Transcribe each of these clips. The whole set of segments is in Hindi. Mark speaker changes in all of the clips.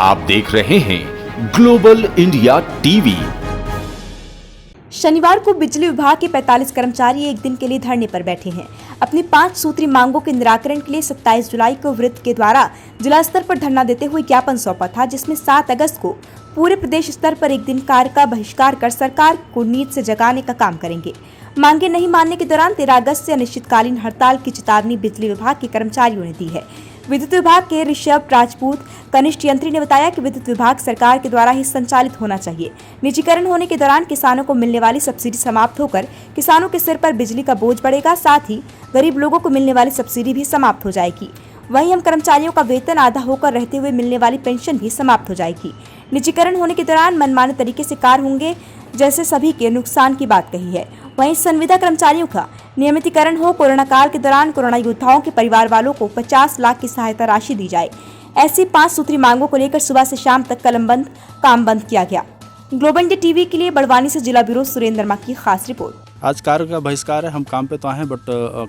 Speaker 1: आप देख रहे हैं ग्लोबल इंडिया टीवी।
Speaker 2: शनिवार को बिजली विभाग के 45 कर्मचारी एक दिन के लिए धरने पर बैठे हैं। अपनी 5 सूत्री मांगों के निराकरण के लिए 27 जुलाई को वृत्त के द्वारा जिला स्तर पर धरना देते हुए ज्ञापन सौंपा था, जिसमें 7 अगस्त को पूरे प्रदेश स्तर पर एक दिन कार्य का बहिष्कार कर सरकार को नींद से जगाने का काम करेंगे। मांगे नहीं मानने के दौरान 13 अगस्त से अनिश्चितकालीन हड़ताल की चेतावनी बिजली विभाग के कर्मचारियों ने दी है। विद्युत विभाग के ऋषभ राजपूत कनिष्ठ यंत्री ने बताया कि विद्युत विभाग सरकार के द्वारा ही संचालित होना चाहिए। निजीकरण होने के दौरान किसानों को मिलने वाली सब्सिडी समाप्त होकर किसानों के सिर पर बिजली का बोझ बढ़ेगा, साथ ही गरीब लोगों को मिलने वाली सब्सिडी भी समाप्त हो जाएगी। वहीं हम कर्मचारियों का वेतन आधा होकर रहते हुए मिलने वाली पेंशन भी समाप्त हो जाएगी। निजीकरण होने के दौरान मनमाने तरीके से कार्य होंगे, जैसे सभी के नुकसान की बात कही है। वहीं संविदा कर्मचारियों का नियमितीकरण हो। कोरोना काल के दौरान कोरोना योद्धाओं के परिवार वालों को 50 लाख की सहायता राशि दी जाए। ऐसी 5 सूत्री मांगों को लेकर सुबह से शाम तक काम बंद किया गया। ग्लोबल इंडिया टीवी के लिए बड़वानी से जिला ब्यूरो सुरेंद्र मा की खास रिपोर्ट।
Speaker 3: आज कार्य का बहिष्कार है। हम काम पे तो आए हैं, बट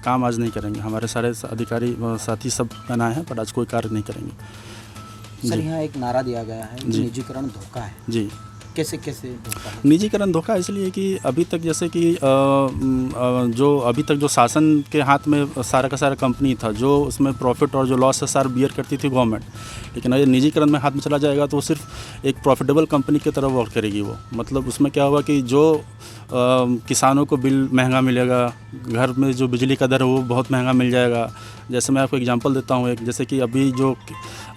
Speaker 3: काम आज नहीं करेंगे। हमारे सारे अधिकारी साथी सब बनाए हैं, पर आज कोई कार्य नहीं करेंगे।
Speaker 4: सर, यहाँ एक नारा दिया गया है, निजीकरण धोखा है।
Speaker 3: जी,
Speaker 4: कैसे धोखा है?
Speaker 3: निजीकरण धोखा इसलिए कि अभी तक जैसे कि जो शासन के हाथ में सारा का सारा कंपनी था, जो उसमें प्रॉफिट और जो लॉस है सारा बियर करती थी गवर्नमेंट। लेकिन अगर निजीकरण में हाथ में चला जाएगा तो वो सिर्फ एक प्रॉफिटेबल कंपनी की तरह वर्क करेगी। वो मतलब उसमें क्या होगा कि जो किसानों को बिल महंगा मिलेगा, घर में जो बिजली का दर है वो बहुत महंगा मिल जाएगा। जैसे मैं आपको एग्जांपल देता हूँ, एक जैसे कि अभी जो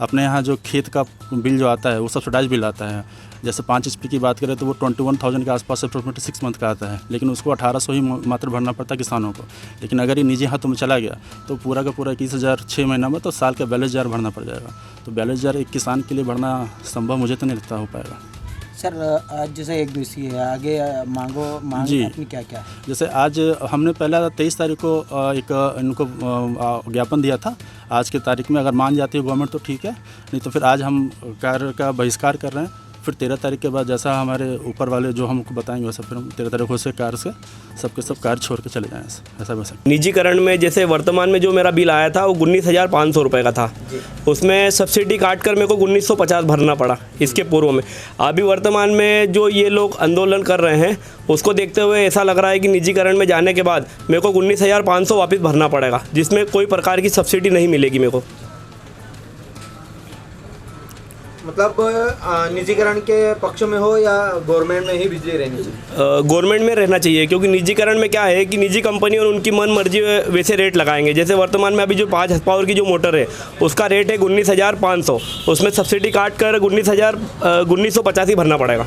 Speaker 3: अपने यहाँ जो खेत का बिल जो आता है वो सब्सिडाइज बिल आता है। जैसे 5 HP की बात करें तो वो 21,000 के आसपास अप्रोक्सीमेटली 6 मंथ का आता है, लेकिन उसको 1800 ही मात्र भरना पड़ता है किसानों को। लेकिन अगर ये निजी हाथों में चला गया तो पूरा का पूरा 21,000 6 महीना में, तो साल का 42,000 भरना पड़ जाएगा। तो 42,000 एक किसान के लिए भरना संभव मुझे तो नहीं लगता हो पाएगा।
Speaker 4: सर, आज जैसे 1 दिवसीय है, आगे मांग
Speaker 3: जी,
Speaker 4: अपनी क्या है?
Speaker 3: जैसे आज हमने पहला 23 तारीख को एक इनको ज्ञापन दिया था। आज की तारीख में अगर मान जाती है गवर्नमेंट तो ठीक है, नहीं तो फिर आज हम कार्य का बहिष्कार कर रहे हैं। फिर 13 तारीख के बाद जैसा हमारे ऊपर वाले जो हमको बताएंगे वैसा फिर हम 13 तारीख को से कार्य से सबके सब कार्य छोड़ के चले जाएँ, ऐसा वैसा।
Speaker 5: निजीकरण में जैसे वर्तमान में जो मेरा बिल आया था वो 19,500 रुपये का था। उसमें सब्सिडी काट कर मेरे को 1950 भरना पड़ा इसके पूर्व में। अभी वर्तमान में जो ये लोग आंदोलन कर रहे हैं उसको देखते हुए ऐसा लग रहा है कि निजीकरण में जाने के बाद मेरे को 19,500 वापस भरना पड़ेगा, जिसमें कोई प्रकार की सब्सिडी नहीं मिलेगी मेरे को।
Speaker 6: मतलब निजीकरण के पक्ष में हो या गवर्नमेंट में ही बिजली रहनी चाहिए?
Speaker 5: गवर्नमेंट में रहना चाहिए, क्योंकि निजीकरण में क्या है कि निजी कंपनी और उनकी मन मर्जी वैसे रेट लगाएंगे। जैसे वर्तमान में अभी जो 5 पावर की जो मोटर है उसका रेट है 19,500, उसमें सब्सिडी काट कर 19,550 भरना पड़ेगा।